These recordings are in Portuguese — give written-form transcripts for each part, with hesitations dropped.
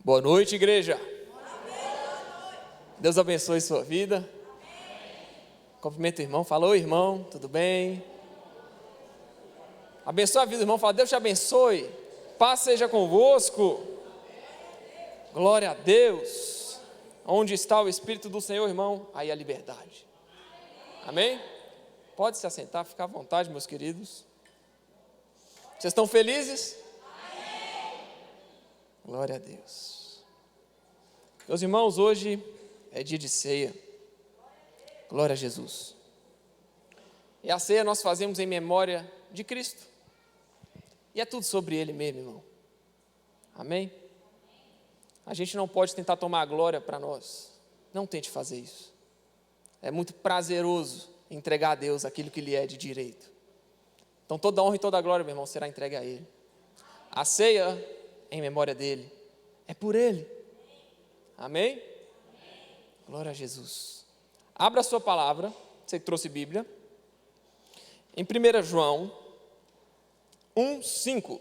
Boa noite, igreja. Deus abençoe sua vida. Cumprimenta o irmão, falou irmão, tudo bem? Abençoe a vida do irmão, fala, Deus te abençoe, paz seja convosco. Glória a Deus. Onde está o Espírito do Senhor, irmão? Aí a liberdade. Amém? Pode se assentar, ficar à vontade, meus queridos. Vocês estão felizes? Glória a Deus. Meus irmãos, hoje é dia de ceia. Glória a Jesus. E a ceia nós fazemos em memória de Cristo. E é tudo sobre Ele mesmo, irmão. Amém? A gente não pode tentar tomar a glória para nós. Não tente fazer isso. É muito prazeroso entregar a Deus aquilo que lhe é de direito. Então toda honra e toda glória, meu irmão, será entregue a Ele. A ceia, em memória dEle, é por Ele. Amém? Glória a Jesus. Abra a sua palavra, você que trouxe Bíblia, em 1 João 1:5.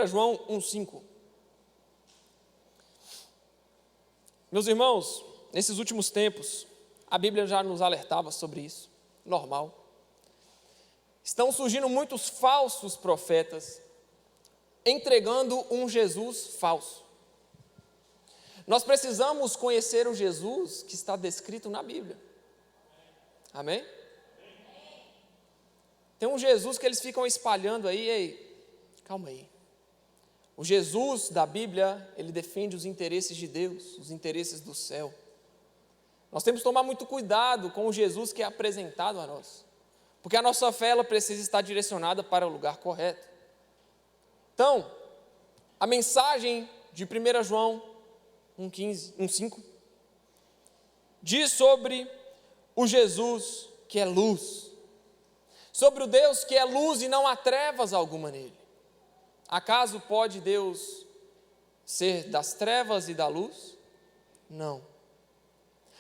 João 1:5. Meus irmãos, nesses últimos tempos, a Bíblia já nos alertava sobre isso, normal. Estão surgindo muitos falsos profetas, entregando um Jesus falso. Nós precisamos conhecer o Jesus que está descrito na Bíblia. Amém? Tem um Jesus que eles ficam espalhando aí, ei, calma aí. O Jesus da Bíblia, ele defende os interesses de Deus, os interesses do céu. Nós temos que tomar muito cuidado com o Jesus que é apresentado a nós, porque a nossa fé ela precisa estar direcionada para o lugar correto. Então, a mensagem de 1 João 1:5 diz sobre o Jesus que é luz, sobre o Deus que é luz e não há trevas alguma nele. Acaso pode Deus ser das trevas e da luz? Não.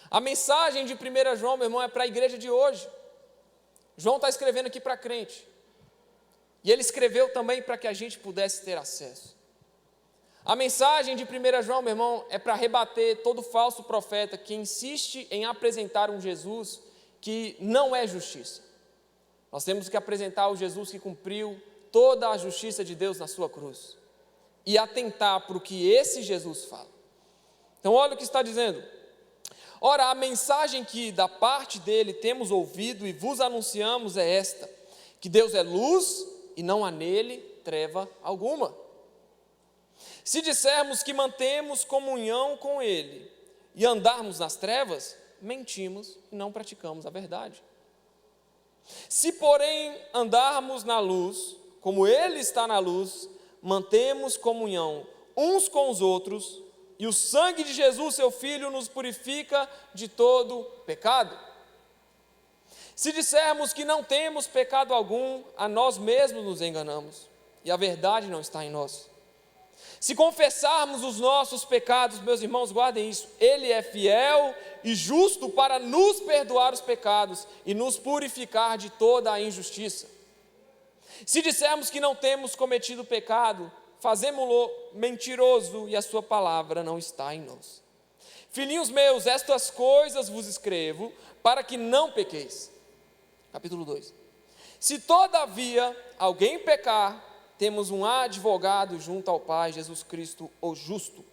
A mensagem de 1 João, meu irmão, é para a igreja de hoje. João está escrevendo aqui para crente. E ele escreveu também para que a gente pudesse ter acesso. A mensagem de 1 João, meu irmão, é para rebater todo falso profeta que insiste em apresentar um Jesus que não é justiça. Nós temos que apresentar o Jesus que cumpriu toda a justiça de Deus na sua cruz. E atentar para o que esse Jesus fala. Então olha o que está dizendo. Ora, a mensagem que da parte dele temos ouvido e vos anunciamos é esta, que Deus é luz e não há nele treva alguma. Se dissermos que mantemos comunhão com ele e andarmos nas trevas, mentimos e não praticamos a verdade. Se, porém, andarmos na luz, como ele está na luz, mantemos comunhão uns com os outros, e o sangue de Jesus, seu Filho, nos purifica de todo pecado. Se dissermos que não temos pecado algum, a nós mesmos nos enganamos, e a verdade não está em nós. Se confessarmos os nossos pecados, meus irmãos, guardem isso, Ele é fiel e justo para nos perdoar os pecados e nos purificar de toda a injustiça. Se dissermos que não temos cometido pecado, fazemo-lo mentiroso e a sua palavra não está em nós. Filhinhos meus, estas coisas vos escrevo para que não pequeis. Capítulo 2. Se todavia alguém pecar, temos um advogado junto ao Pai, Jesus Cristo, o justo.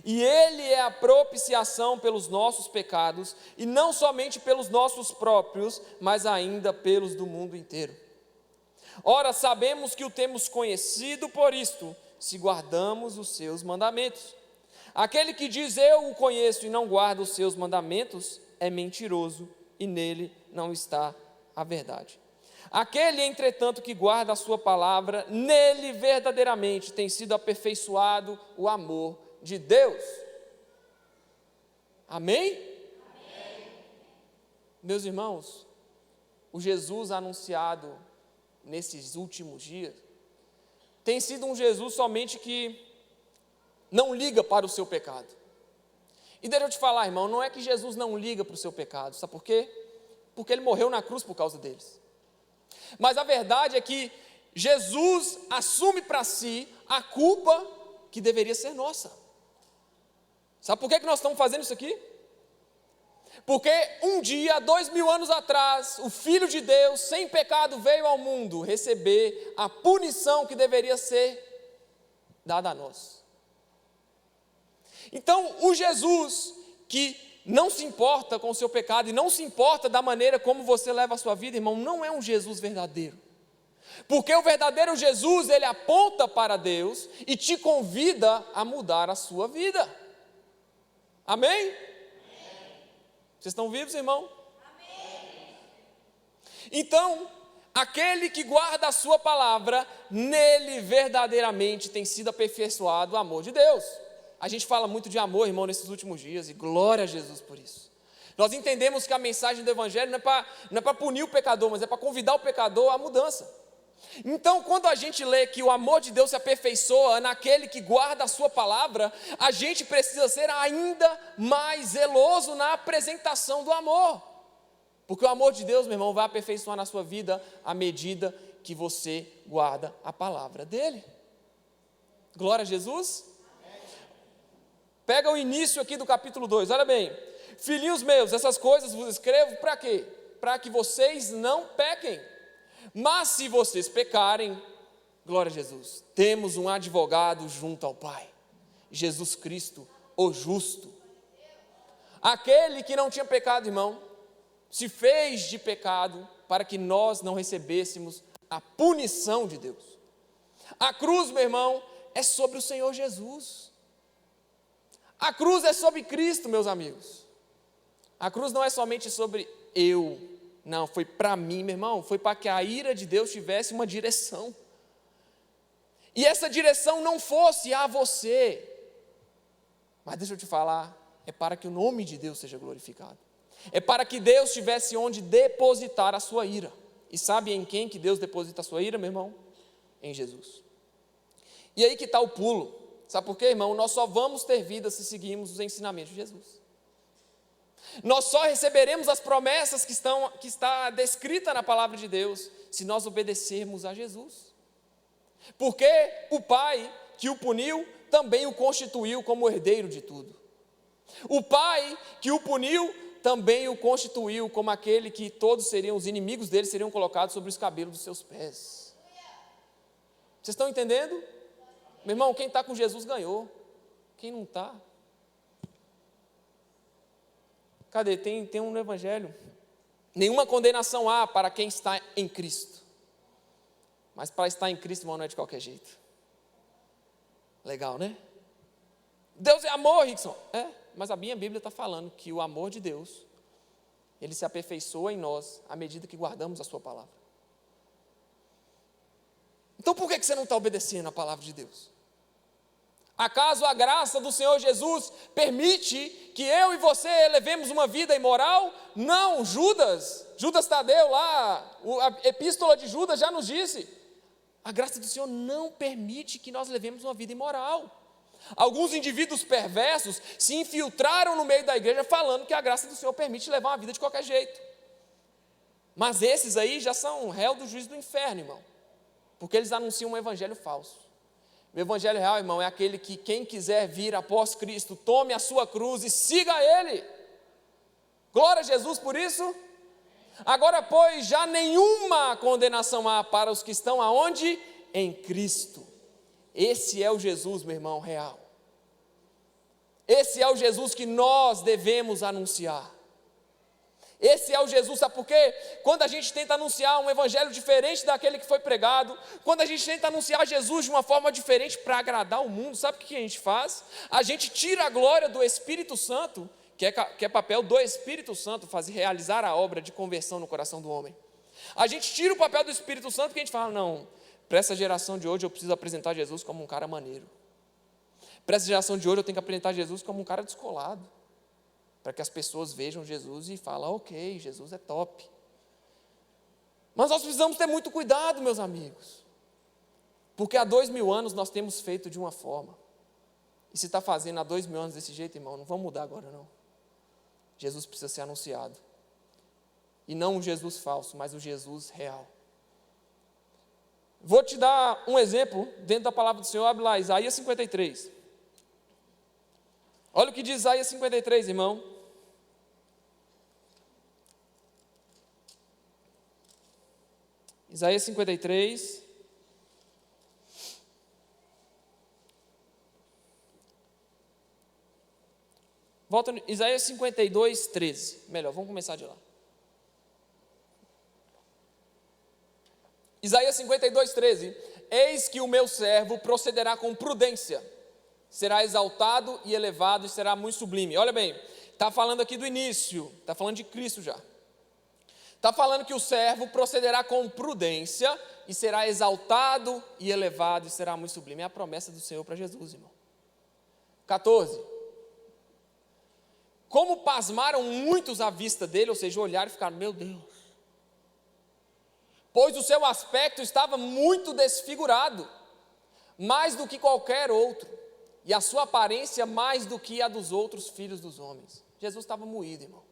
E Ele é a propiciação pelos nossos pecados, e não somente pelos nossos próprios, mas ainda pelos do mundo inteiro. Ora, sabemos que o temos conhecido por isto, se guardamos os seus mandamentos. Aquele que diz eu o conheço e não guarda os seus mandamentos, é mentiroso, e nele não está a verdade. Aquele, entretanto, que guarda a sua palavra, nele verdadeiramente tem sido aperfeiçoado o amor de Deus. Amém? Amém. Meus irmãos, o Jesus anunciado nesses últimos dias tem sido um Jesus somente que não liga para o seu pecado. E deixa eu te falar, irmão, não é que Jesus não liga para o seu pecado, sabe por quê? Porque Ele morreu na cruz por causa deles. Mas a verdade é que Jesus assume para si a culpa que deveria ser nossa. Sabe por que nós estamos fazendo isso aqui? Porque um dia, 2000 anos atrás, o Filho de Deus, sem pecado, veio ao mundo receber a punição que deveria ser dada a nós. Então, o Jesus que não se importa com o seu pecado e não se importa da maneira como você leva a sua vida, irmão, não é um Jesus verdadeiro. Porque o verdadeiro Jesus, ele aponta para Deus e te convida a mudar a sua vida. Amém? Vocês estão vivos, irmão? Amém. Então, aquele que guarda a sua palavra, nele verdadeiramente tem sido aperfeiçoado o amor de Deus. A gente fala muito de amor, irmão, nesses últimos dias, e glória a Jesus por isso. Nós entendemos que a mensagem do Evangelho não é para punir o pecador, mas é para convidar o pecador à mudança. Então, quando a gente lê que o amor de Deus se aperfeiçoa naquele que guarda a sua palavra, a gente precisa ser ainda mais zeloso na apresentação do amor. Porque o amor de Deus, meu irmão, vai aperfeiçoar na sua vida à medida que você guarda a palavra dele. Glória a Jesus. Pega o início aqui do capítulo 2, olha bem. Filhinhos meus, essas coisas vos escrevo para quê? Para que vocês não pequem. Mas se vocês pecarem, glória a Jesus, temos um advogado junto ao Pai, Jesus Cristo, o justo. Aquele que não tinha pecado, irmão, se fez de pecado para que nós não recebêssemos a punição de Deus. A cruz, meu irmão, é sobre o Senhor Jesus. A cruz é sobre Cristo, meus amigos. A cruz não é somente sobre eu. Não, foi para mim, meu irmão, foi para que a ira de Deus tivesse uma direção. E essa direção não fosse a você. Mas deixa eu te falar, é para que o nome de Deus seja glorificado. É para que Deus tivesse onde depositar a sua ira. E sabe em quem que Deus deposita a sua ira, meu irmão? Em Jesus. E aí que está o pulo. Sabe por quê, irmão? Nós só vamos ter vida se seguirmos os ensinamentos de Jesus. Nós só receberemos as promessas que está descrita na palavra de Deus se nós obedecermos a Jesus. Porque o Pai que o puniu também o constituiu como herdeiro de tudo. O Pai que o puniu também o constituiu como aquele que todos seriam, os inimigos dele seriam colocados sobre os cabelos dos seus pés. Vocês estão entendendo? Meu irmão, quem está com Jesus ganhou. Quem não está? Cadê? Tem um no Evangelho. Nenhuma condenação há para quem está em Cristo. Mas para estar em Cristo, irmão, não é de qualquer jeito. Legal, né? Deus é amor, Rickson. É, mas a minha Bíblia está falando que o amor de Deus, ele se aperfeiçoa em nós à medida que guardamos a sua palavra. Então por que você não está obedecendo a palavra de Deus? Acaso a graça do Senhor Jesus permite que eu e você levemos uma vida imoral? Não, Judas Tadeu lá, a epístola de Judas já nos disse, a graça do Senhor não permite que nós levemos uma vida imoral. Alguns indivíduos perversos se infiltraram no meio da igreja falando que a graça do Senhor permite levar uma vida de qualquer jeito. Mas esses aí já são réu do juízo do inferno, irmão, porque eles anunciam um evangelho falso. O evangelho real, irmão, é aquele que quem quiser vir após Cristo, tome a sua cruz e siga Ele. Glória a Jesus por isso. Agora, pois, já nenhuma condenação há para os que estão aonde? Em Cristo. Esse é o Jesus, meu irmão, real. Esse é o Jesus que nós devemos anunciar. Esse é o Jesus, sabe por quê? Quando a gente tenta anunciar um evangelho diferente daquele que foi pregado, quando a gente tenta anunciar Jesus de uma forma diferente para agradar o mundo, sabe o que a gente faz? A gente tira a glória do Espírito Santo, que é papel do Espírito Santo, realizar a obra de conversão no coração do homem. A gente tira o papel do Espírito Santo, que a gente fala, não, para essa geração de hoje eu preciso apresentar Jesus como um cara maneiro. Para essa geração de hoje eu tenho que apresentar Jesus como um cara descolado. Para que as pessoas vejam Jesus e falem, ok, Jesus é top. Mas nós precisamos ter muito cuidado, meus amigos. Porque há 2000 anos nós temos feito de uma forma. E se está fazendo há 2000 anos desse jeito, irmão, não vamos mudar agora não. Jesus precisa ser anunciado. E não um Jesus falso, mas o Jesus real. Vou te dar um exemplo dentro da palavra do Senhor. Abre lá, Isaías 53. Olha o que diz Isaías 53, irmão. Isaías 53. Volta no Isaías 52, 13. Melhor, vamos começar de lá. Isaías 52, 13. Eis que o meu servo procederá com prudência, será exaltado e elevado e será muito sublime. Olha bem, está falando aqui do início, está falando de Cristo já. Está falando que o servo procederá com prudência e será exaltado e elevado e será muito sublime. É a promessa do Senhor para Jesus, irmão. 14. Como pasmaram muitos à vista dele, ou seja, olharam e ficaram, meu Deus. Pois o seu aspecto estava muito desfigurado, mais do que qualquer outro, e a sua aparência mais do que a dos outros filhos dos homens. Jesus estava moído, irmão.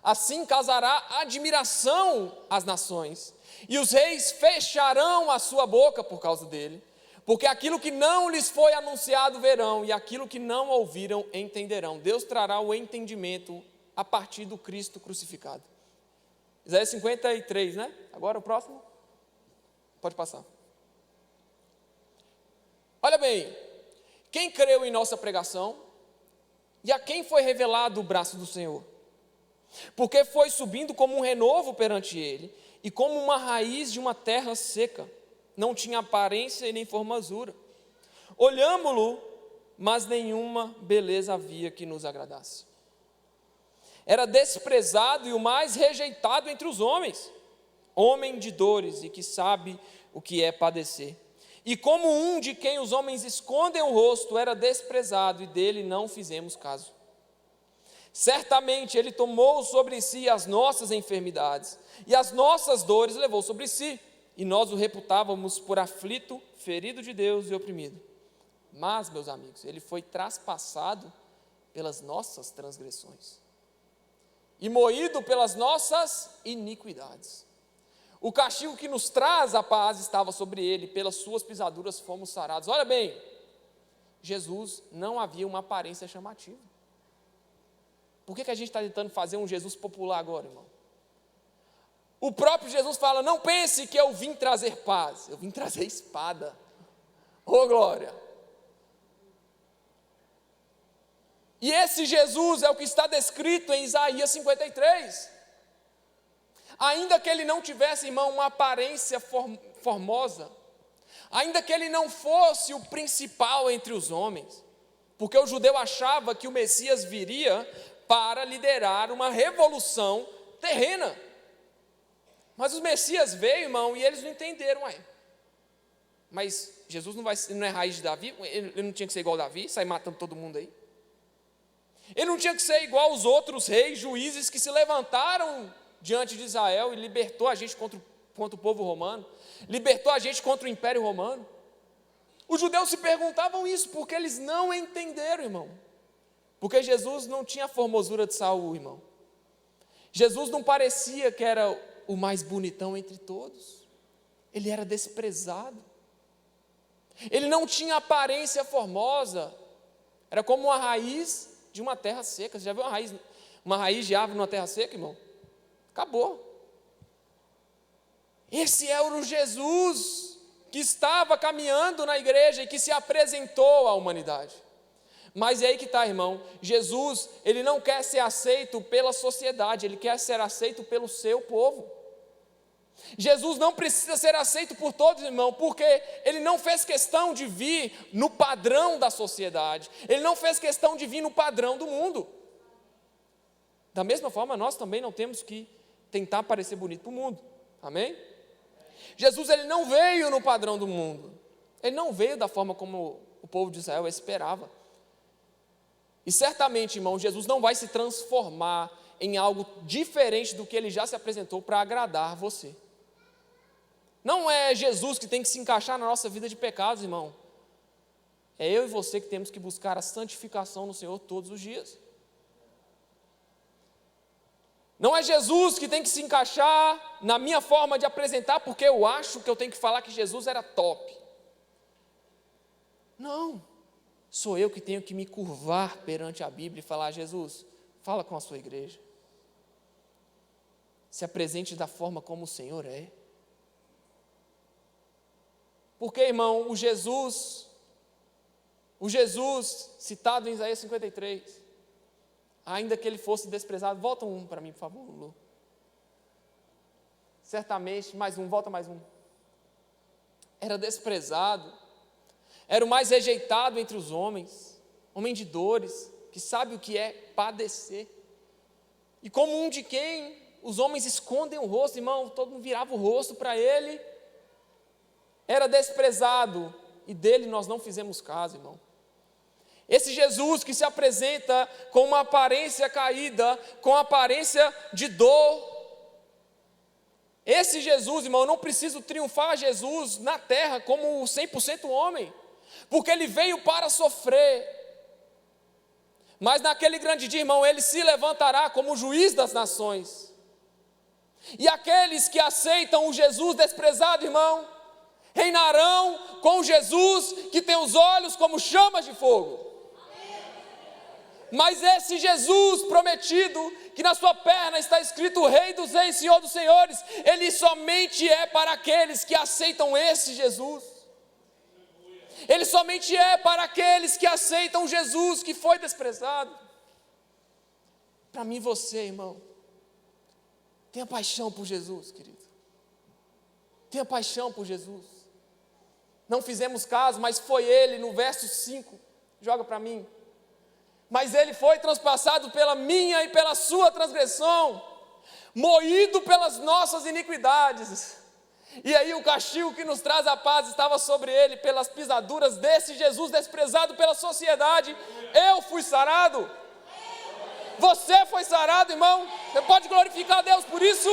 Assim causará admiração às nações, e os reis fecharão a sua boca por causa dele, porque aquilo que não lhes foi anunciado verão, e aquilo que não ouviram entenderão. Deus trará o entendimento a partir do Cristo crucificado. Isaías 53, né? Agora o próximo. Pode passar. Olha bem, quem creu em nossa pregação, e a quem foi revelado o braço do Senhor? Porque foi subindo como um renovo perante ele, e como uma raiz de uma terra seca, não tinha aparência e nem formosura. Olhámo-lo, mas nenhuma beleza havia que nos agradasse. Era desprezado e o mais rejeitado entre os homens, homem de dores e que sabe o que é padecer. E como um de quem os homens escondem o rosto, era desprezado e dele não fizemos caso. Certamente ele tomou sobre si as nossas enfermidades e as nossas dores levou sobre si, e nós o reputávamos por aflito, ferido de Deus e oprimido. Mas, meus amigos, ele foi traspassado pelas nossas transgressões e moído pelas nossas iniquidades. O castigo que nos traz a paz estava sobre ele, pelas suas pisaduras fomos sarados. Olha bem, Jesus não havia uma aparência chamativa. Por que a gente está tentando fazer um Jesus popular agora, irmão? O próprio Jesus fala, não pense que eu vim trazer paz, eu vim trazer espada. Ô glória! E esse Jesus é o que está descrito em Isaías 53. Ainda que ele não tivesse, irmão, uma aparência formosa, ainda que ele não fosse o principal entre os homens, porque o judeu achava que o Messias viria para liderar uma revolução terrena. Mas o Messias veio, irmão, e eles não entenderam, mas Jesus não é raiz de Davi, ele não tinha que ser igual a Davi, sair matando todo mundo aí. Ele não tinha que ser igual aos outros reis, juízes que se levantaram diante de Israel e libertou a gente contra o povo romano, libertou a gente contra o Império Romano. Os judeus se perguntavam isso, porque eles não entenderam, irmão. Porque Jesus não tinha a formosura de Saul, irmão. Jesus não parecia que era o mais bonitão entre todos. Ele era desprezado. Ele não tinha aparência formosa. Era como uma raiz de uma terra seca. Você já viu uma raiz de árvore numa terra seca, irmão? Acabou. Esse era o Jesus que estava caminhando na igreja e que se apresentou à humanidade. Mas é aí que está, irmão, Jesus, ele não quer ser aceito pela sociedade, ele quer ser aceito pelo seu povo. Jesus não precisa ser aceito por todos, irmão, porque ele não fez questão de vir no padrão da sociedade, ele não fez questão de vir no padrão do mundo. Da mesma forma, nós também não temos que tentar parecer bonito para o mundo, amém? Jesus, ele não veio no padrão do mundo, ele não veio da forma como o povo de Israel esperava. E certamente, irmão, Jesus não vai se transformar em algo diferente do que ele já se apresentou para agradar você. Não é Jesus que tem que se encaixar na nossa vida de pecados, irmão. É eu e você que temos que buscar a santificação no Senhor todos os dias. Não é Jesus que tem que se encaixar na minha forma de apresentar, porque eu acho que eu tenho que falar que Jesus era top. Não, sou eu que tenho que me curvar perante a Bíblia e falar: Jesus, fala com a sua igreja. Se apresente da forma como o Senhor é. Porque, irmão, o Jesus citado em Isaías 53, ainda que ele fosse desprezado, volta um para mim, por favor, Lu. Certamente, mais um, volta mais um. Era desprezado, era o mais rejeitado entre os homens, homem de dores, que sabe o que é padecer. E como um de quem os homens escondem o rosto, irmão, todo mundo virava o rosto para ele. Era desprezado, e dele nós não fizemos caso, irmão. Esse Jesus que se apresenta com uma aparência caída, com aparência de dor. Esse Jesus, irmão, eu não preciso triunfar Jesus na terra como 100% homem, porque ele veio para sofrer. Mas naquele grande dia, irmão, ele se levantará como juiz das nações. E aqueles que aceitam o Jesus desprezado, irmão, reinarão com Jesus que tem os olhos como chamas de fogo. Mas esse Jesus prometido, que na sua perna está escrito Rei dos Reis, Senhor dos Senhores, ele somente é para aqueles que aceitam esse Jesus. Ele somente é para aqueles que aceitam Jesus que foi desprezado. Para mim, você, irmão, tenha paixão por Jesus, querido. Tenha paixão por Jesus. Não fizemos caso, mas foi ele, no verso 5, joga para mim. Mas ele foi transpassado pela minha e pela sua transgressão, moído pelas nossas iniquidades. E aí o castigo que nos traz a paz estava sobre ele, pelas pisaduras desse Jesus desprezado pela sociedade. Eu fui sarado. Você foi sarado, irmão. Você pode glorificar a Deus por isso?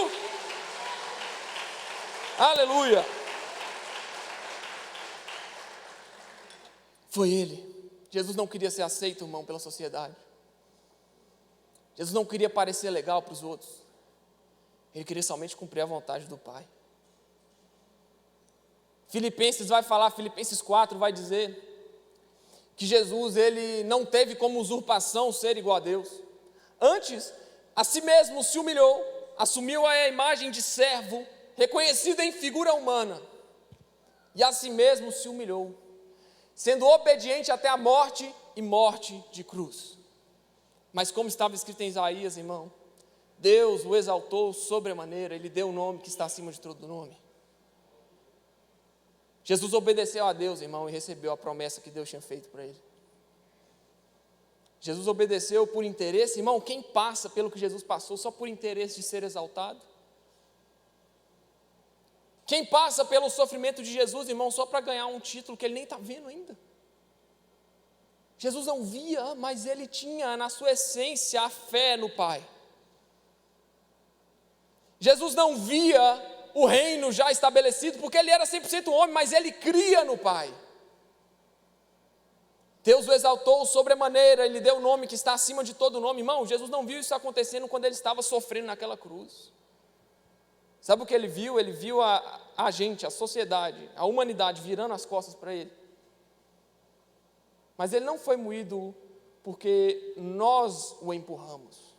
Aleluia. Foi ele. Jesus não queria ser aceito, irmão, pela sociedade. Jesus não queria parecer legal para os outros. Ele queria somente cumprir a vontade do Pai. Filipenses 4 vai dizer que Jesus, ele não teve como usurpação ser igual a Deus. Antes, a si mesmo se humilhou, assumiu a imagem de servo, reconhecido em figura humana, e a si mesmo se humilhou, sendo obediente até a morte e morte de cruz. Mas como estava escrito em Isaías, irmão, Deus o exaltou sobremaneira, ele deu o nome que está acima de todo nome. Jesus obedeceu a Deus, irmão, e recebeu a promessa que Deus tinha feito para ele. Jesus obedeceu por interesse, irmão, quem passa pelo que Jesus passou só por interesse de ser exaltado? Quem passa pelo sofrimento de Jesus, irmão, só para ganhar um título que ele nem está vendo ainda? Jesus não via, mas ele tinha na sua essência a fé no Pai. Jesus não via o reino já estabelecido, porque ele era 100% homem, mas ele cria no Pai. Deus o exaltou sobremaneira, ele deu o nome que está acima de todo nome. Irmão, Jesus não viu isso acontecendo quando ele estava sofrendo naquela cruz. Sabe o que ele viu? Ele viu a gente, a sociedade, a humanidade virando as costas para ele. Mas ele não foi moído porque nós o empurramos.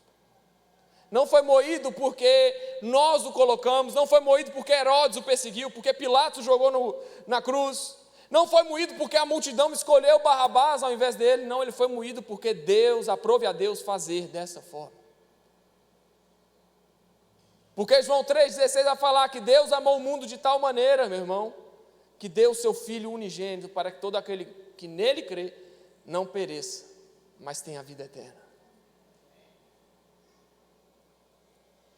Não foi moído porque nós o colocamos. Não foi moído porque Herodes o perseguiu, porque Pilatos o jogou na cruz. Não foi moído porque a multidão escolheu Barrabás ao invés dele. Não, ele foi moído porque Deus, aprove a Deus fazer dessa forma. Porque João 3,16 vai falar que Deus amou o mundo de tal maneira, meu irmão, que deu o seu Filho unigênito para que todo aquele que nele crê não pereça, mas tenha a vida eterna.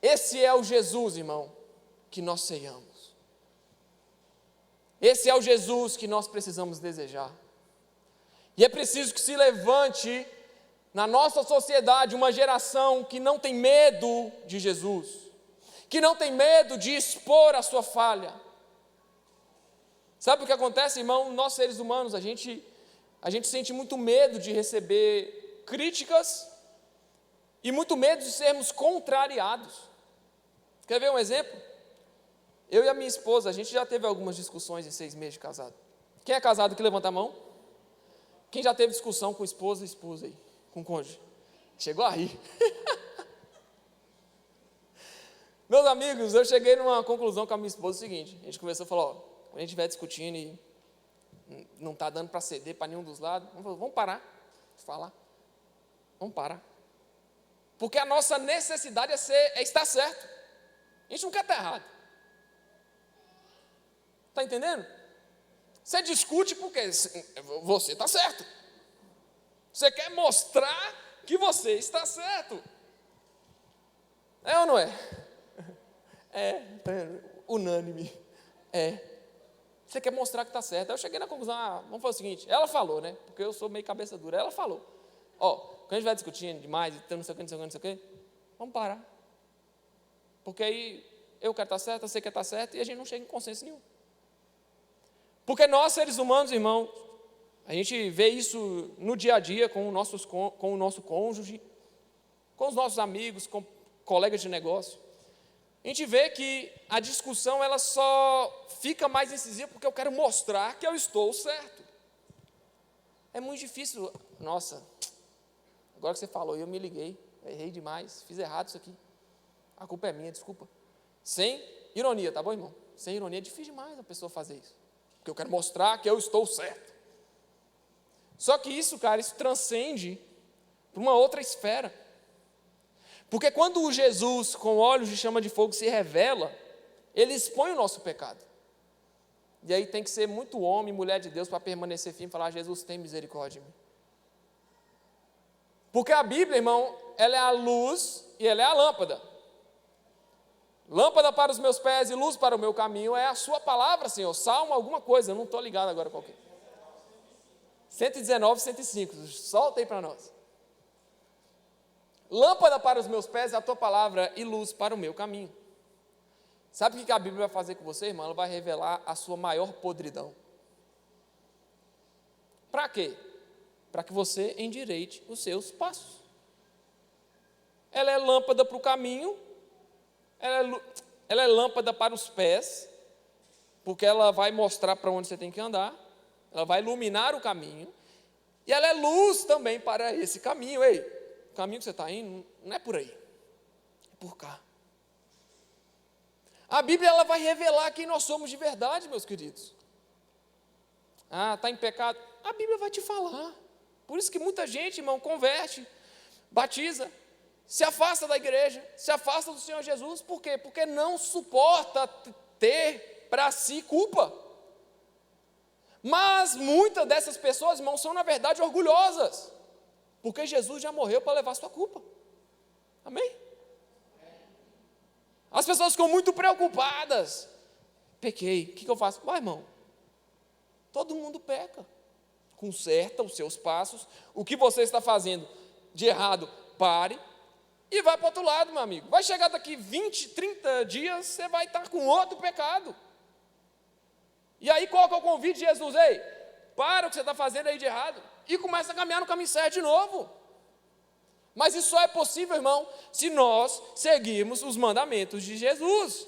Esse é o Jesus, irmão, que nós ceiamos. Esse é o Jesus que nós precisamos desejar. E é preciso que se levante na nossa sociedade uma geração que não tem medo de Jesus, que não tem medo de expor a sua falha. Sabe o que acontece, irmão? Nós seres humanos, a gente sente muito medo de receber críticas e muito medo de sermos contrariados. Quer ver um exemplo? Eu e a minha esposa, a gente já teve algumas discussões em 6 meses de casado. Quem é casado que levanta a mão? Quem já teve discussão com esposa e esposa aí? Com cônjuge? Chegou a rir. Meus amigos, eu cheguei numa conclusão com a minha esposa, o seguinte, a gente conversou e falou, ó, quando a gente estiver discutindo e não está dando para ceder para nenhum dos lados, vamos parar de falar. Vamos parar. Porque a nossa necessidade é estar certo. A gente não quer estar errado. Está entendendo? Você discute porque você está certo. Você quer mostrar que você está certo. É ou não é? É, unânime. É. Você quer mostrar que está certo. Aí eu cheguei na conclusão, vamos fazer o seguinte, ela falou, né? Porque eu sou meio cabeça dura. Ela falou, quando a gente vai discutindo demais, não sei o que, não sei o que, não sei o que, vamos parar. Porque aí eu quero estar certo, você quer estar certo, e a gente não chega em consenso nenhum. Porque nós, seres humanos, irmão, a gente vê isso no dia a dia com o nosso cônjuge, com os nossos amigos, com colegas de negócio. A gente vê que a discussão ela só fica mais incisiva porque eu quero mostrar que eu estou certo. É muito difícil. Nossa, agora que você falou, eu me liguei, errei demais, fiz errado isso aqui. A culpa é minha, desculpa. Sem ironia, tá bom, irmão? Sem ironia é difícil demais a pessoa fazer isso. Porque eu quero mostrar que eu estou certo. Só que isso, cara, isso transcende para uma outra esfera. Porque quando o Jesus, com olhos de chama de fogo, se revela, ele expõe o nosso pecado. E aí tem que ser muito homem e mulher de Deus para permanecer firme e falar, Jesus, tem misericórdia de mim. Porque a Bíblia, irmão, ela é a luz e ela é a lâmpada. Lâmpada para os meus pés e luz para o meu caminho é a sua palavra, Senhor. Salmo alguma coisa, eu não estou ligado agora qual que é. 119, 105, solta aí para nós. Lâmpada para os meus pés é a tua palavra e luz para o meu caminho. Sabe o que a Bíblia vai fazer com você, irmão? Ela vai revelar a sua maior podridão. Para quê? Para que você endireite os seus passos. Ela é lâmpada para o caminho, ela é lâmpada para os pés, porque ela vai mostrar para onde você tem que andar, ela vai iluminar o caminho, e ela é luz também para esse caminho. Ei, o caminho que você está indo não é por aí, é por cá. A Bíblia ela vai revelar quem nós somos de verdade, meus queridos. Está em pecado? A Bíblia vai te falar. Por isso que muita gente, irmão, converte, batiza, se afasta da igreja, se afasta do Senhor Jesus. Por quê? Porque não suporta ter para si culpa. Mas muitas dessas pessoas, irmão, são na verdade orgulhosas, porque Jesus já morreu para levar sua culpa. Amém? As pessoas ficam muito preocupadas. Pequei, o que eu faço? Irmão, todo mundo peca. Conserta os seus passos. O que você está fazendo de errado, pare e vai para o outro lado, meu amigo. Vai chegar daqui 20, 30 dias, você vai estar com outro pecado. E aí qual que é o convite de Jesus? Ei, para o que você está fazendo aí de errado e começa a caminhar no caminho certo de novo. Mas isso só é possível, irmão, se nós seguirmos os mandamentos de Jesus.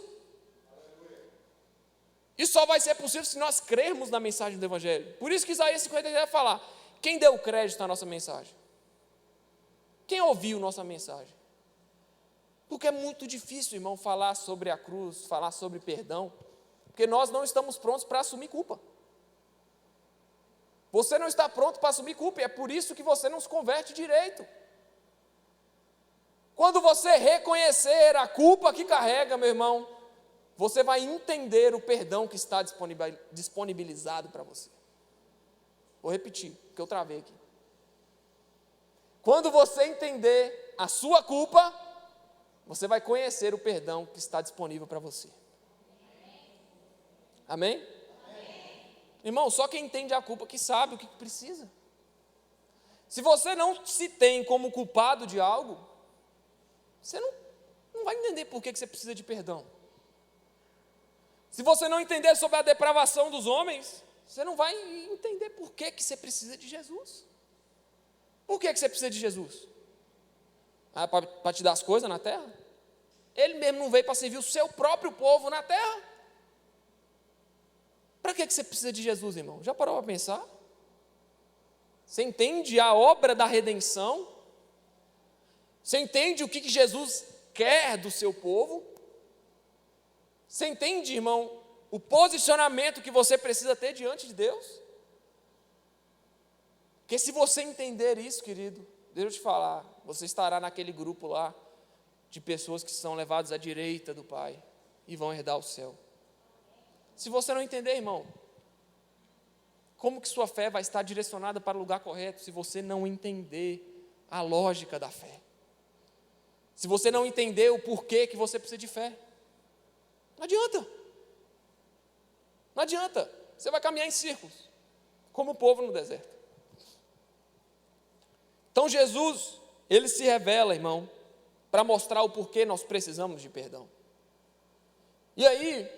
Isso só vai ser possível se nós crermos na mensagem do Evangelho. Por isso que Isaías 53 vai falar, quem deu crédito à nossa mensagem? Quem ouviu nossa mensagem? Porque é muito difícil, irmão, falar sobre a cruz, falar sobre perdão, porque nós não estamos prontos para assumir culpa. Você não está pronto para assumir culpa, e é por isso que você não se converte direito. Quando você reconhecer a culpa que carrega, meu irmão, você vai entender o perdão que está disponibilizado para você. Vou repetir, porque eu travei aqui. Quando você entender a sua culpa, você vai conhecer o perdão que está disponível para você. Amém? Amém? Irmão, só quem entende a culpa que sabe o que precisa. Se você não se tem como culpado de algo, você não vai entender por que você precisa de perdão. Se você não entender sobre a depravação dos homens, você não vai entender por que você precisa de Jesus. Por que você precisa de Jesus? Para te dar as coisas na terra? Ele mesmo não veio para servir o seu próprio povo na terra? Para que você precisa de Jesus, irmão? Já parou para pensar? Você entende a obra da redenção? Você entende o que Jesus quer do seu povo? Você entende, irmão, o posicionamento que você precisa ter diante de Deus? Porque se você entender isso, querido, deixa eu te falar, você estará naquele grupo lá de pessoas que são levadas à direita do Pai e vão herdar o céu. Se você não entender, irmão, como que sua fé vai estar direcionada para o lugar correto se você não entender a lógica da fé? Se você não entender o porquê que você precisa de fé? Não adianta. Não adianta. Você vai caminhar em círculos, como o povo no deserto. Então Jesus, ele se revela, irmão, para mostrar o porquê nós precisamos de perdão. E aí,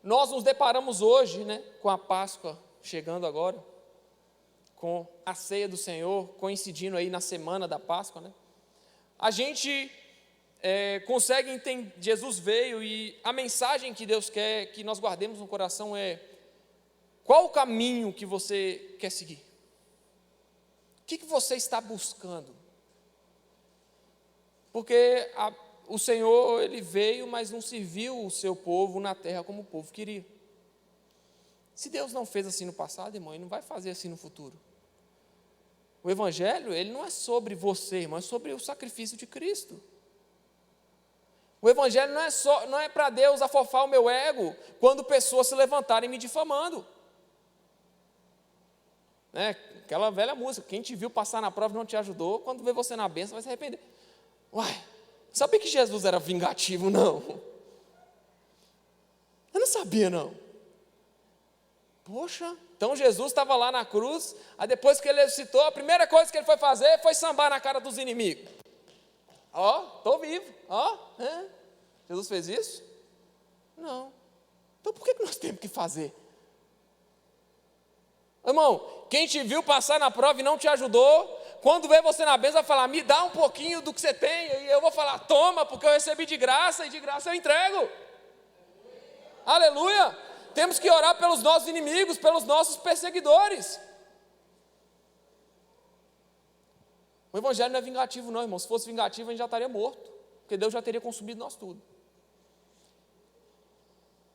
nós nos deparamos hoje, né, com a Páscoa chegando agora, com a ceia do Senhor, coincidindo aí na semana da Páscoa, né? A gente consegue entender, Jesus veio e a mensagem que Deus quer que nós guardemos no coração é: qual o caminho que você quer seguir? O que você está buscando? Porque o Senhor, ele veio, mas não serviu o seu povo na terra como o povo queria. Se Deus não fez assim no passado, irmão, Ele não vai fazer assim no futuro. O Evangelho, ele não é sobre você, irmão, é sobre o sacrifício de Cristo. O Evangelho não é para Deus afofar o meu ego quando pessoas se levantarem me difamando. Né? Aquela velha música: quem te viu passar na prova e não te ajudou, quando vê você na bênção vai se arrepender. Uai, sabia que Jesus era vingativo? Não. Eu não sabia, não. Poxa, então Jesus estava lá na cruz, aí depois que ele ressuscitou, a primeira coisa que ele foi fazer foi sambar na cara dos inimigos. Ó, estou vivo, ó. Jesus fez isso? Não. Então por que nós temos que fazer? Irmão, quem te viu passar na prova e não te ajudou, quando vê você na bênção vai falar: me dá um pouquinho do que você tem, e eu vou falar: toma, porque eu recebi de graça, e de graça eu entrego. Aleluia! Temos que orar pelos nossos inimigos, pelos nossos perseguidores. O Evangelho não é vingativo não, irmão. Se fosse vingativo, a gente já estaria morto, porque Deus já teria consumido nós tudo.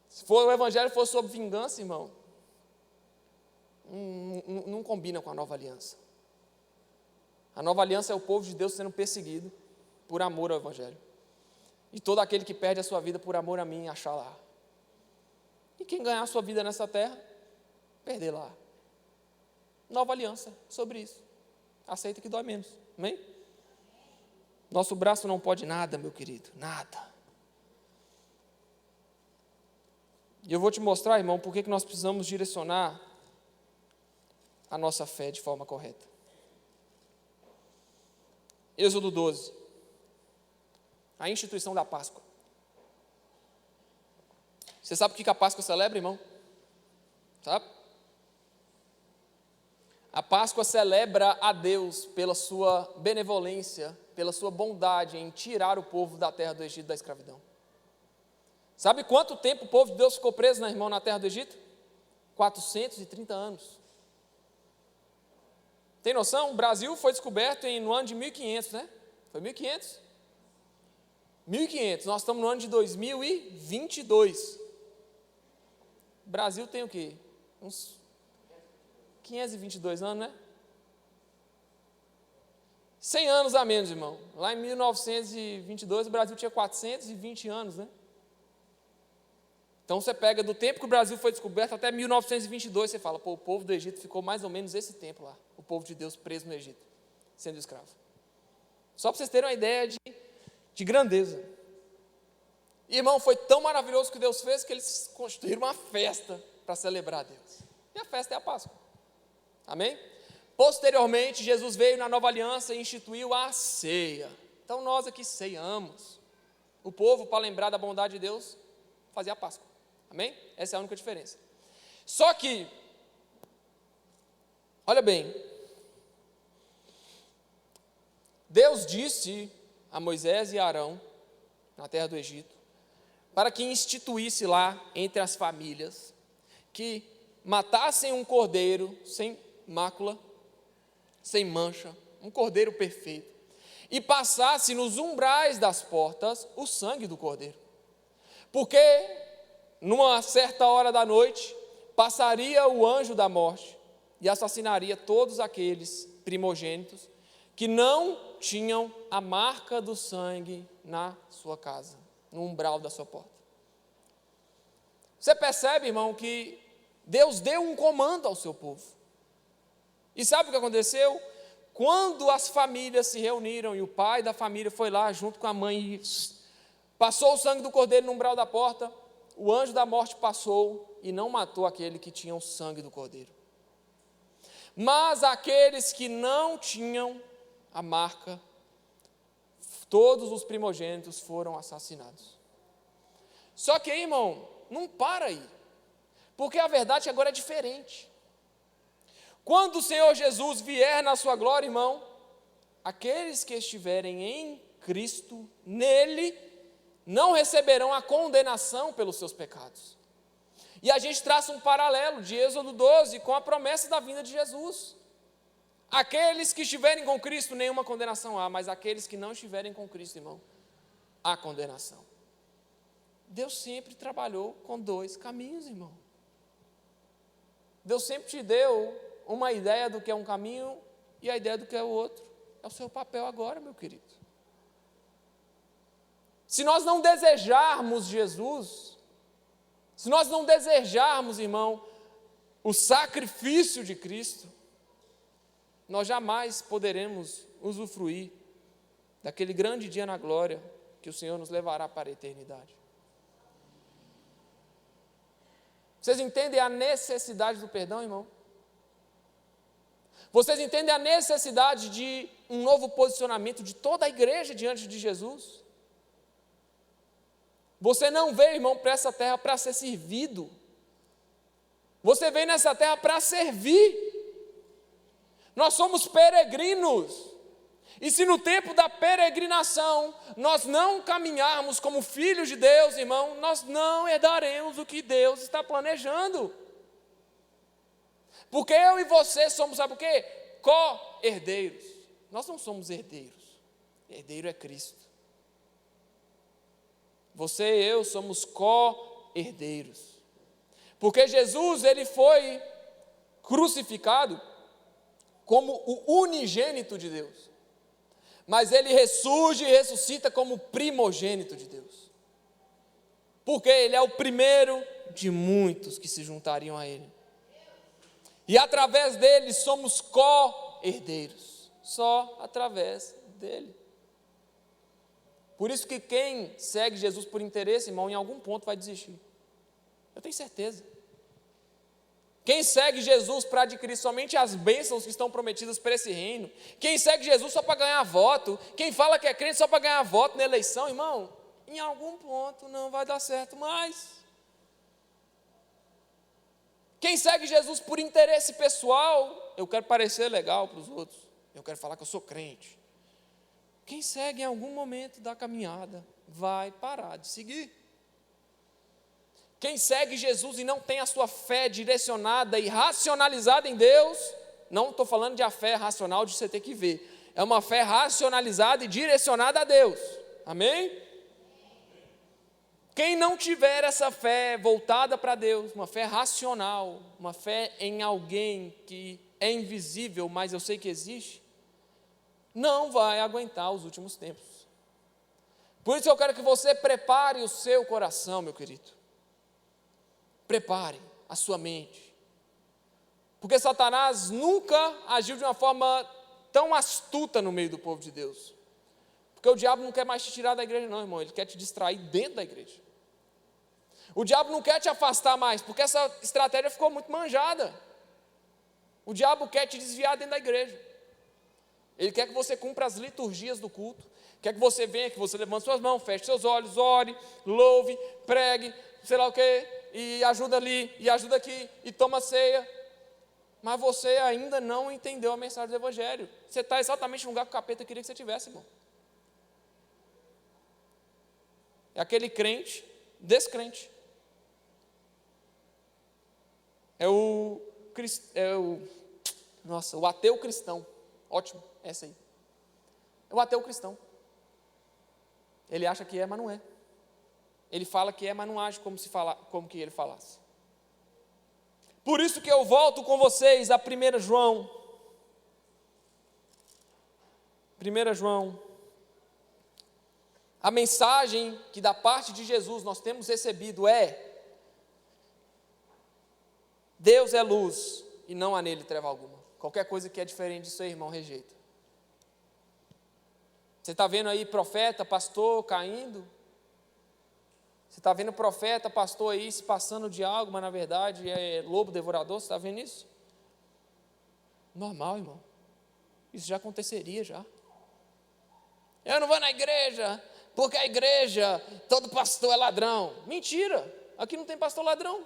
Se o Evangelho fosse sobre vingança, irmão, não combina com a nova aliança. A nova aliança é o povo de Deus sendo perseguido por amor ao Evangelho. E todo aquele que perde a sua vida por amor a mim, achar lá. E quem ganhar a sua vida nessa terra, perder lá. Nova aliança sobre isso. Aceita que dói menos. Amém? Nosso braço não pode nada, meu querido. Nada. E eu vou te mostrar, irmão, por que nós precisamos direcionar a nossa fé de forma correta. Êxodo 12. A instituição da Páscoa. Você sabe o que a Páscoa celebra, irmão? Sabe? A Páscoa celebra a Deus pela sua benevolência, pela sua bondade em tirar o povo da terra do Egito da escravidão. Sabe quanto tempo o povo de Deus ficou preso, né, irmão, na terra do Egito? 430 anos. Tem noção? O Brasil foi descoberto no ano de 1500, né? Foi 1500? 1500, nós estamos no ano de 2022. O Brasil tem o quê? Uns 522 anos, né? 100 anos a menos, irmão. Lá em 1922, o Brasil tinha 420 anos, né? Então você pega do tempo que o Brasil foi descoberto até 1922, você fala: pô, o povo do Egito ficou mais ou menos esse tempo lá. O povo de Deus preso no Egito, sendo escravo. Só para vocês terem uma ideia de grandeza. Irmão, foi tão maravilhoso o que Deus fez que eles construíram uma festa para celebrar a Deus. E a festa é a Páscoa. Amém? Posteriormente, Jesus veio na nova aliança e instituiu a ceia. Então nós aqui ceiamos. O povo, para lembrar da bondade de Deus, fazia a Páscoa. Amém? Essa é a única diferença. Só que, olha bem, Deus disse a Moisés e a Arão, na terra do Egito, para que instituísse lá entre as famílias, que matassem um cordeiro sem mácula, sem mancha, um cordeiro perfeito, e passasse nos umbrais das portas o sangue do cordeiro. Porque, numa certa hora da noite, passaria o anjo da morte e assassinaria todos aqueles primogênitos que não tinham a marca do sangue na sua casa, no umbral da sua porta. Você percebe, irmão, que Deus deu um comando ao seu povo. E sabe o que aconteceu? Quando as famílias se reuniram e o pai da família foi lá junto com a mãe e passou o sangue do cordeiro no umbral da porta, o anjo da morte passou e não matou aquele que tinha o sangue do cordeiro. Mas aqueles que não tinham a marca, todos os primogênitos foram assassinados. Só que, irmão, não para aí, porque a verdade agora é diferente. Quando o Senhor Jesus vier na sua glória, irmão, aqueles que estiverem em Cristo, nele, não receberão a condenação pelos seus pecados. E a gente traça um paralelo de Êxodo 12 com a promessa da vinda de Jesus. Aqueles que estiverem com Cristo, nenhuma condenação há, mas aqueles que não estiverem com Cristo, irmão, há condenação. Deus sempre trabalhou com dois caminhos, irmão. Deus sempre te deu uma ideia do que é um caminho e a ideia do que é o outro. É o seu papel agora, meu querido. Se nós não desejarmos Jesus, se nós não desejarmos, irmão, o sacrifício de Cristo, nós jamais poderemos usufruir daquele grande dia na glória que o Senhor nos levará para a eternidade. Vocês entendem a necessidade do perdão, irmão? Vocês entendem a necessidade de um novo posicionamento de toda a igreja diante de Jesus? Você não veio, irmão, para essa terra para ser servido. Você veio nessa terra para servir. Nós somos peregrinos. E se no tempo da peregrinação nós não caminharmos como filhos de Deus, irmão, nós não herdaremos o que Deus está planejando. Porque eu e você somos, sabe o quê? Co-herdeiros. Nós não somos herdeiros. Herdeiro é Cristo. Você e eu somos co-herdeiros. Porque Jesus, ele foi crucificado como o unigênito de Deus. Mas ele ressurge e ressuscita como primogênito de Deus. Porque ele é o primeiro de muitos que se juntariam a ele. E através dele somos co-herdeiros. Só através dele. Por isso que quem segue Jesus por interesse, irmão, em algum ponto vai desistir. Eu tenho certeza. Quem segue Jesus para adquirir somente as bênçãos que estão prometidas para esse reino, quem segue Jesus só para ganhar voto, quem fala que é crente só para ganhar voto na eleição, irmão, em algum ponto não vai dar certo mais. Quem segue Jesus por interesse pessoal, eu quero parecer legal para os outros, eu quero falar que eu sou crente. Quem segue em algum momento da caminhada vai parar de seguir. Quem segue Jesus e não tem a sua fé direcionada e racionalizada em Deus, não estou falando de a fé racional de você ter que ver, é uma fé racionalizada e direcionada a Deus, amém? Quem não tiver essa fé voltada para Deus, uma fé racional, uma fé em alguém que é invisível, mas eu sei que existe, não vai aguentar os últimos tempos. Por isso eu quero que você prepare o seu coração, meu querido. Prepare a sua mente. Porque Satanás nunca agiu de uma forma tão astuta no meio do povo de Deus. Porque o diabo não quer mais te tirar da igreja não, irmão. Ele quer te distrair dentro da igreja. O diabo não quer te afastar mais, porque essa estratégia ficou muito manjada. O diabo quer te desviar dentro da igreja. Ele quer que você cumpra as liturgias do culto. Quer que você venha, que você levante suas mãos, feche seus olhos, ore, louve, pregue, sei lá o quê, e ajuda ali, e ajuda aqui, e toma ceia. Mas você ainda não entendeu a mensagem do Evangelho. Você está exatamente no lugar que o capeta queria que você estivesse, irmão. é aquele crente descrente. É o ateu cristão. Ótimo, essa aí. É o ateu cristão. Ele acha que é, mas não é. Ele fala que é, mas não age como que ele falasse. Por isso que eu volto com vocês a 1 João. 1 João. A mensagem que da parte de Jesus nós temos recebido é: Deus é luz e não há nele treva alguma. Qualquer coisa que é diferente disso aí, irmão, rejeita. Você está vendo aí profeta, pastor caindo? Você está vendo profeta, pastor aí se passando de algo, mas na verdade é lobo devorador? Você está vendo isso? Normal, irmão. Isso já aconteceria já. Eu não vou na igreja, porque a igreja, todo pastor é ladrão. Mentira, aqui não tem pastor ladrão.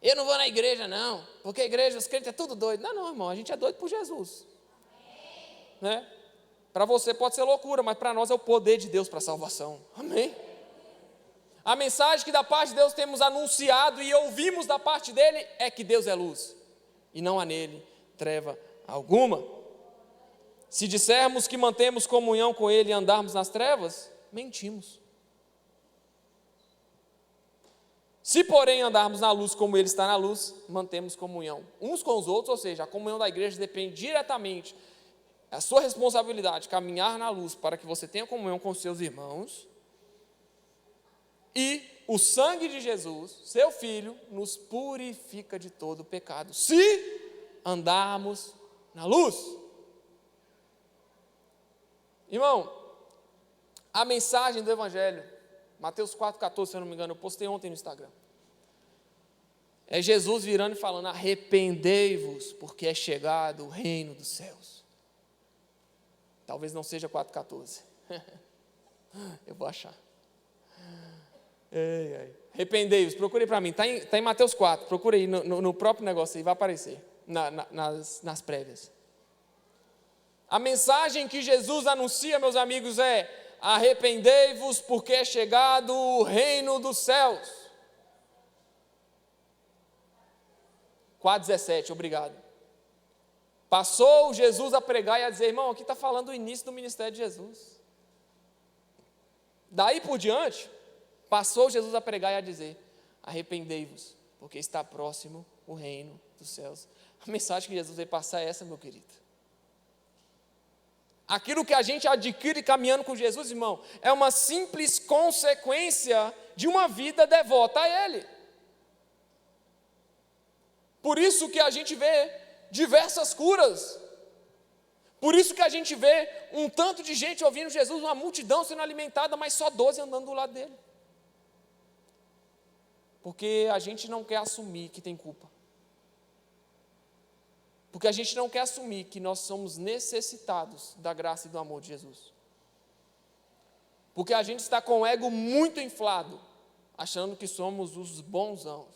Eu não vou na igreja não, porque a igreja, os crentes é tudo doido. Não, irmão, a gente é doido por Jesus. Né? Para você pode ser loucura, mas para nós é o poder de Deus para a salvação. Amém? A mensagem que da parte de Deus temos anunciado e ouvimos da parte dele é que Deus é luz e não há nele treva alguma. Se dissermos que mantemos comunhão com ele e andarmos nas trevas, mentimos. Se, porém, andarmos na luz como ele está na luz, mantemos comunhão uns com os outros, ou seja, a comunhão da igreja depende diretamente, é a sua responsabilidade, caminhar na luz para que você tenha comunhão com os seus irmãos, e o sangue de Jesus, seu Filho, nos purifica de todo pecado, se andarmos na luz. Irmão, a mensagem do Evangelho, Mateus 4,14, se eu não me engano, eu postei ontem no Instagram. É Jesus virando e falando: arrependei-vos, porque é chegado o reino dos céus. Talvez não seja 4,14. Eu vou achar. Arrependei-vos, procure para mim. Está em Mateus 4, procure aí no próprio negócio aí, vai aparecer nas prévias. A mensagem que Jesus anuncia, meus amigos, é: arrependei-vos, porque é chegado o reino dos céus. 4,17, obrigado. Passou Jesus a pregar e a dizer: irmão, aqui está falando do início do ministério de Jesus. Daí por diante, passou Jesus a pregar e a dizer: arrependei-vos, porque está próximo o reino dos céus. A mensagem que Jesus veio passar é essa, meu querido. Aquilo que a gente adquire caminhando com Jesus, irmão, é uma simples consequência de uma vida devota a Ele. Por isso que a gente vê diversas curas. Por isso que a gente vê um tanto de gente ouvindo Jesus, uma multidão sendo alimentada, mas só 12 andando do lado dele. Porque a gente não quer assumir que tem culpa. Porque a gente não quer assumir que nós somos necessitados da graça e do amor de Jesus. Porque a gente está com o ego muito inflado, achando que somos os bonzãos.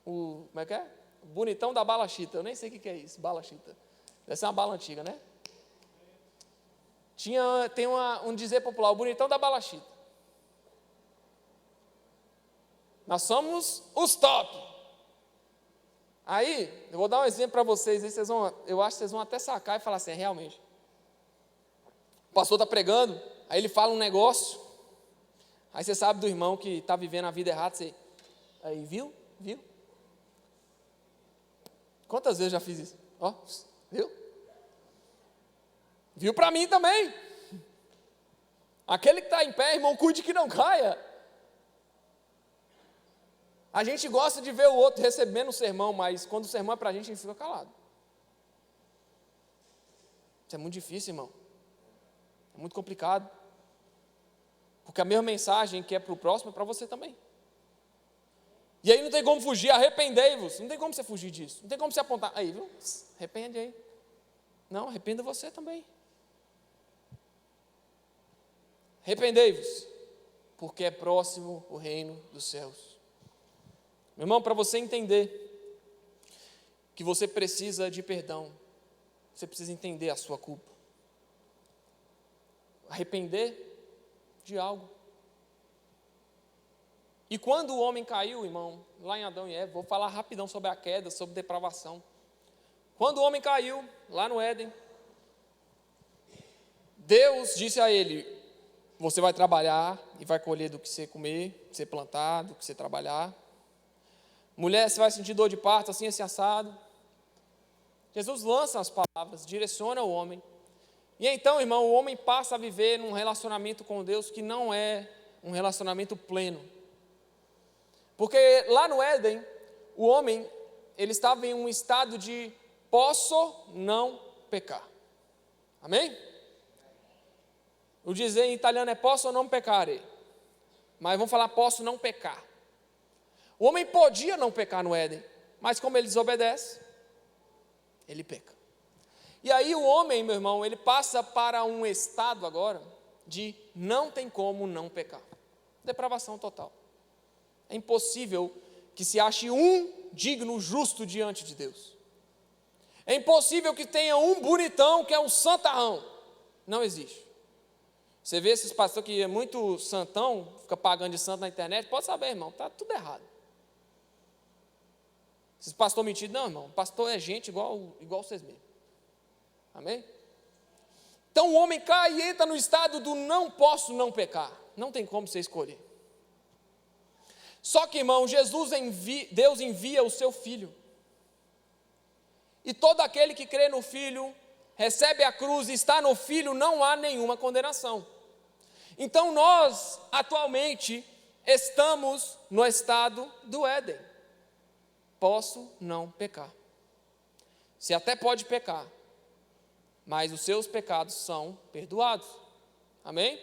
Como é que é? O bonitão da bala chita. Eu nem sei o que é isso, bala chita. Deve ser uma bala antiga, né? Tem um dizer popular: o bonitão da bala chita. Nós somos os top. Aí, eu vou dar um exemplo para vocês, aí eu acho que vocês vão até sacar e falar assim: realmente. O pastor está pregando, aí ele fala um negócio, aí você sabe do irmão que está vivendo a vida errada, você, aí, viu? Quantas vezes eu já fiz isso? Ó, viu? Viu para mim também. Aquele que está em pé, irmão, cuide que não caia. A gente gosta de ver o outro recebendo o sermão, mas quando o sermão é para a gente fica calado. Isso é muito difícil, irmão. É muito complicado. Porque a mesma mensagem que é para o próximo é para você também. E aí não tem como fugir, arrependei-vos. Não tem como você fugir disso. Não tem como você apontar. Aí, viu? Arrepende aí. Não, arrependa você também. Arrependei-vos, porque é próximo o reino dos céus. Meu irmão, para você entender que você precisa de perdão, você precisa entender a sua culpa. arrepender de algo. E quando o homem caiu, irmão, lá em Adão e Eva, vou falar rapidão sobre a queda, sobre depravação. Quando o homem caiu, lá no Éden, Deus disse a ele: você vai trabalhar e vai colher do que você comer, do que você plantar, do que você trabalhar. Mulher, você vai sentir dor de parto, assim, assado. Jesus lança as palavras, direciona o homem. E então, irmão, o homem passa a viver num relacionamento com Deus que não é um relacionamento pleno. Porque lá no Éden, o homem, ele estava em um estado de posso não pecar. Amém? O dizer em italiano é posso não peccare. Mas vamos falar posso não pecar. O homem podia não pecar no Éden, mas como ele desobedece, ele peca. E aí o homem, meu irmão, ele passa para um estado agora de não tem como não pecar. Depravação total. É impossível que se ache um digno, justo diante de Deus. É impossível que tenha um bonitão que é um santarrão. Não existe. Você vê esses pastores que é muito santão, fica pagando de santo na internet, pode saber, irmão, está tudo errado. Esses pastores mentidos, não, irmão, pastor é gente igual vocês mesmos. Amém? Então o homem cai e entra no estado do não posso não pecar. Não tem como você escolher. Só que, irmão, Deus envia o seu Filho. E todo aquele que crê no Filho, recebe a cruz e está no Filho, não há nenhuma condenação. Então nós, atualmente, estamos no estado do Éden. Posso não pecar. Você até pode pecar, mas os seus pecados são perdoados. Amém?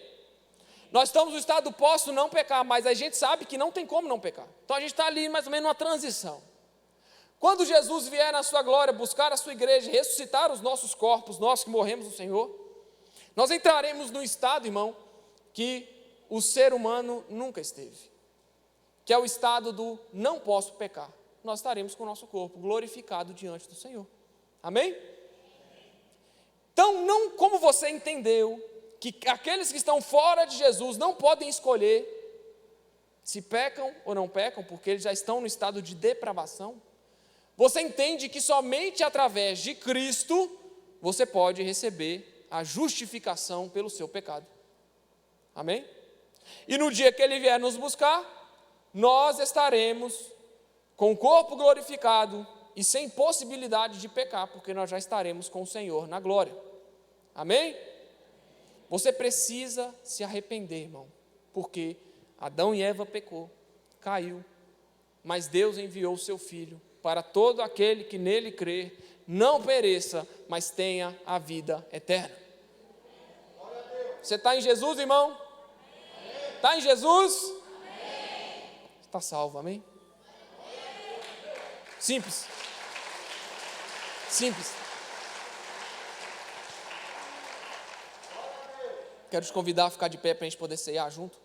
Nós estamos no estado do posso não pecar, mas a gente sabe que não tem como não pecar. Então a gente está ali mais ou menos numa transição. Quando Jesus vier na sua glória, buscar a sua igreja, ressuscitar os nossos corpos, nós que morremos no Senhor, nós entraremos no estado, irmão, que o ser humano nunca esteve, que é o estado do não posso pecar. Nós estaremos com o nosso corpo glorificado diante do Senhor. Amém? Então, não como você entendeu que aqueles que estão fora de Jesus não podem escolher se pecam ou não pecam, porque eles já estão no estado de depravação, você entende que somente através de Cristo você pode receber a justificação pelo seu pecado. Amém? E no dia que Ele vier nos buscar, nós estaremos com o corpo glorificado e sem possibilidade de pecar, porque nós já estaremos com o Senhor na glória. Amém? Você precisa se arrepender, irmão, porque Adão e Eva pecou, caiu, mas Deus enviou o seu Filho para todo aquele que nele crer, não pereça, mas tenha a vida eterna. Você está em Jesus, irmão? Está em Jesus? Está salvo, amém? Simples. Simples. Quero te convidar a ficar de pé para a gente poder ceiar junto.